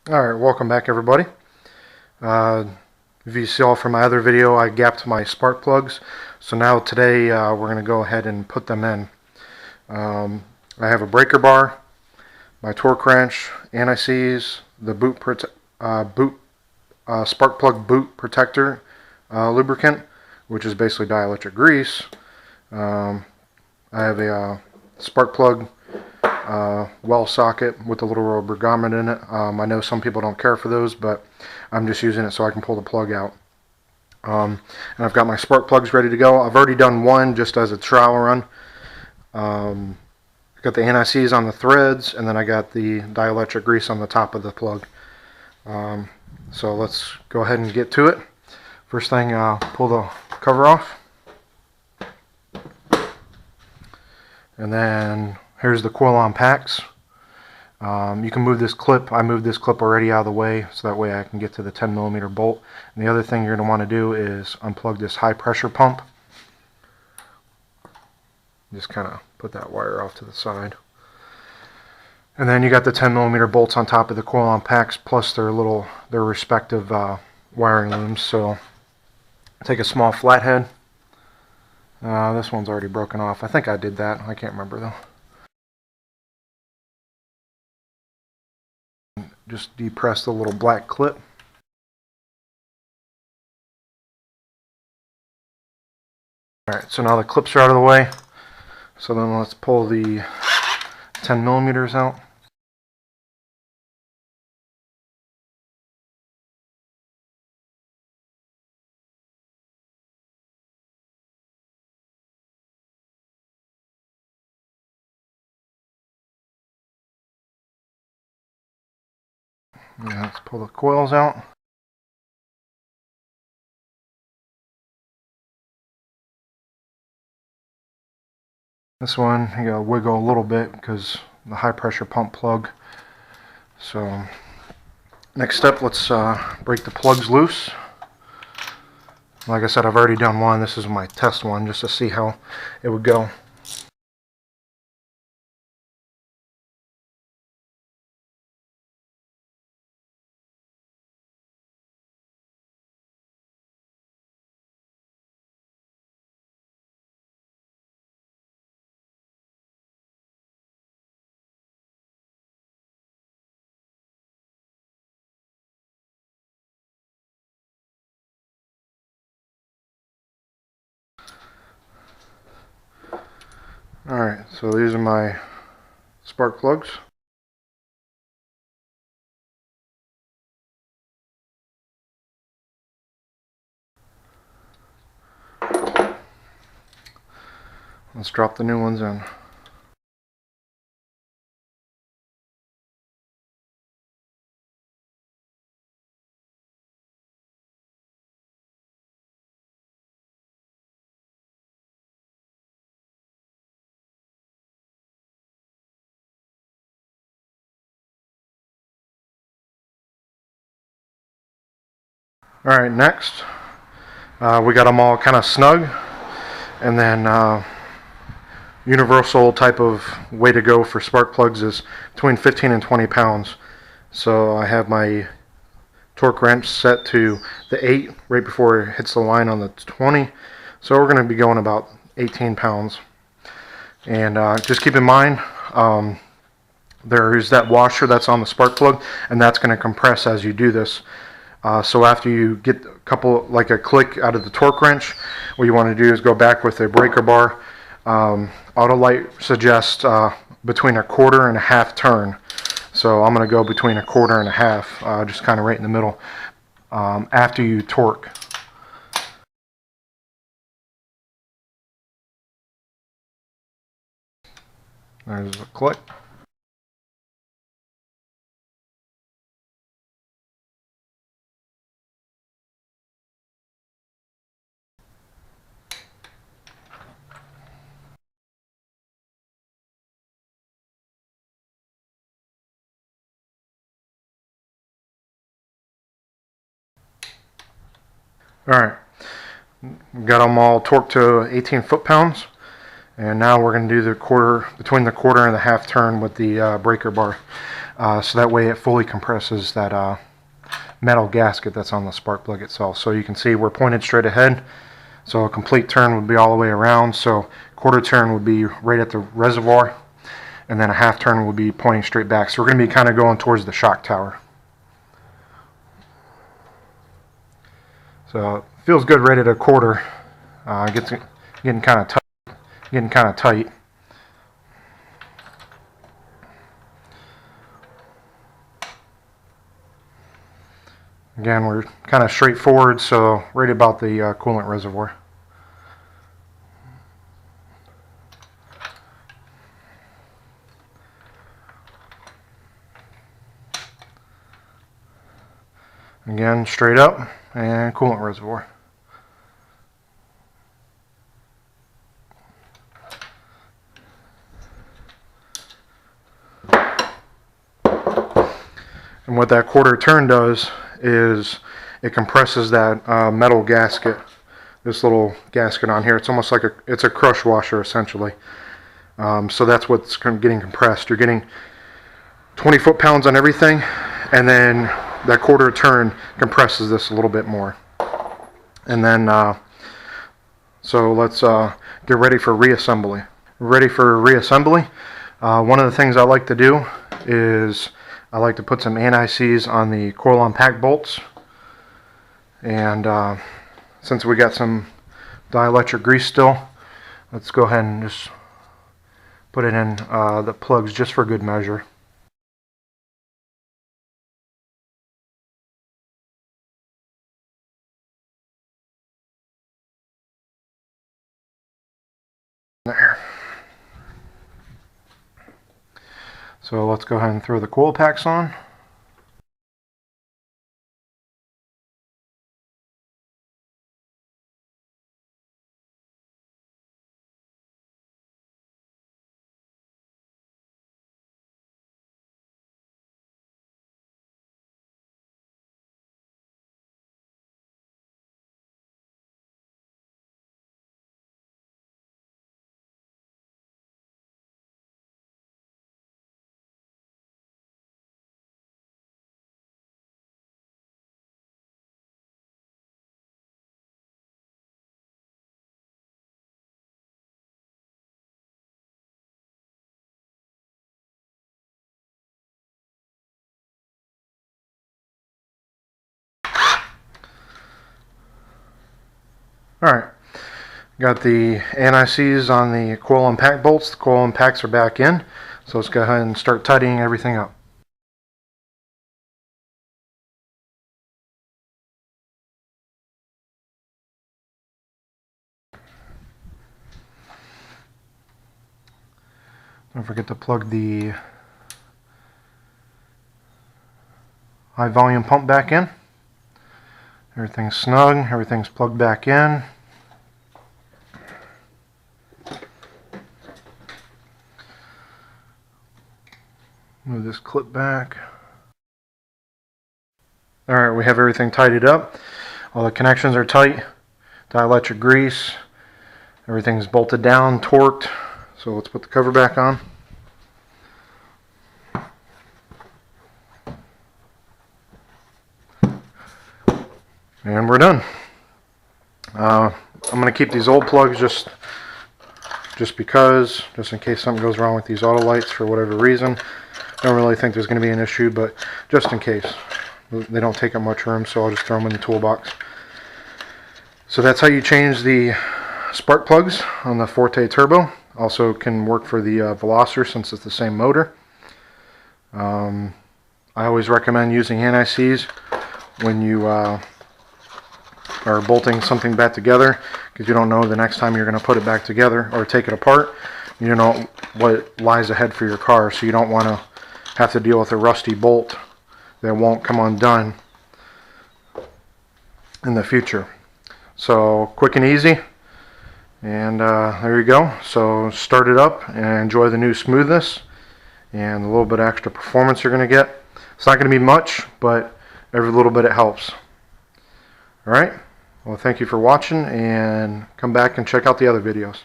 Alright, welcome back everybody. If you saw from my other video, I gapped my spark plugs. So now today we're going to go ahead and put them in. I have a breaker bar, my torque wrench, anti-seize, the spark plug boot protector lubricant, which is basically dielectric grease. I have a spark plug well socket with a little rubber grommet in it. I know some people don't care for those, but I'm just using it so I can pull the plug out. And I've got my spark plugs ready to go. I've already done one just as a trial run. I got the anti-seize on the threads, and then I got the dielectric grease on the top of the plug. So let's go ahead and get to it. First thing, pull the cover off. And then here's the coil-on packs. You can move this clip. I moved this clip already out of the way so that way I can get to the 10mm bolt. And the other thing you're going to want to do is unplug this high pressure pump. Just kind of put that wire off to the side. And then you got the 10mm bolts on top of the coil-on packs plus their respective wiring looms. So take a small flathead. This one's already broken off. I think I did that. I can't remember though. Just depress the little black clip. Alright, so now the clips are out of the way. So then let's pull the 10mm out. Let's pull the coils out. This one, you gotta wiggle a little bit because the high pressure pump plug. So next step, let's break the plugs loose. Like I said, I've already done one. This is my test one just to see how it would go. Alright, so these are my spark plugs. Let's drop the new ones in. Alright, next we got them all kind of snug, and then universal type of way to go for spark plugs is between 15 and 20 pounds. So I have my torque wrench set to the 8 right before it hits the line on the 20. So we're going to be going about 18 pounds. And just keep in mind, there is that washer that's on the spark plug, and that's going to compress as you do this. So after you get a couple, like a click out of the torque wrench, what you want to do is go back with a breaker bar. Autolite suggests between a quarter and a half turn. So I'm going to go between a quarter and a half, just kind of right in the middle, after you torque. There's a click. Alright, got them all torqued to 18 foot-pounds, and now we're going to do the quarter, between the quarter and the half turn with the breaker bar. so that way it fully compresses that metal gasket that's on the spark plug itself. So you can see we're pointed straight ahead, so a complete turn would be all the way around. So quarter turn would be right at the reservoir, and then a half turn would be pointing straight back. So we're going to be kind of going towards the shock tower. So it feels good right at a quarter. Getting kind of tight. Again, we're kind of straightforward, so right about the coolant reservoir. Again, straight up and coolant reservoir. And what that quarter turn does is it compresses that metal gasket, this little gasket on here. It's almost like it's a crush washer essentially. So that's what's getting compressed. You're getting 20 foot-pounds on everything, and then that quarter turn compresses this a little bit more. And then so let's get ready for reassembly. Ready for reassembly. One of the things I like to do is I like to put some anti-seize on the coil impact bolts, and since we got some dielectric grease still, let's go ahead and just put it in the plugs just for good measure. There. So let's go ahead and throw the coil packs on. Alright, got the anti-seize on the coil impact bolts. The coil impacts are back in, so let's go ahead and start tidying everything up. Don't forget to plug the high volume pump back in. Everything's snug, everything's plugged back in. Move this clip back. Alright, we have everything tidied up. All the connections are tight. Dielectric grease. Everything's bolted down, torqued. So let's put the cover back on. And we're done. I'm going to keep these old plugs just in case something goes wrong with these Autolites for whatever reason. I don't really think there's going to be an issue, but just in case. They don't take up much room, so I'll just throw them in the toolbox. So that's how you change the spark plugs on the Forte Turbo. Also can work for the Veloster since it's the same motor. I always recommend using anti-seize when you or bolting something back together, because you don't know the next time you're going to put it back together or take it apart. You know what lies ahead for your car, so you don't want to have to deal with a rusty bolt that won't come undone in the future. So quick and easy, and there you go. So start it up and enjoy the new smoothness and a little bit of extra performance you're going to get. It's not going to be much, but every little bit it helps. Alright, well, thank you for watching, and come back and check out the other videos.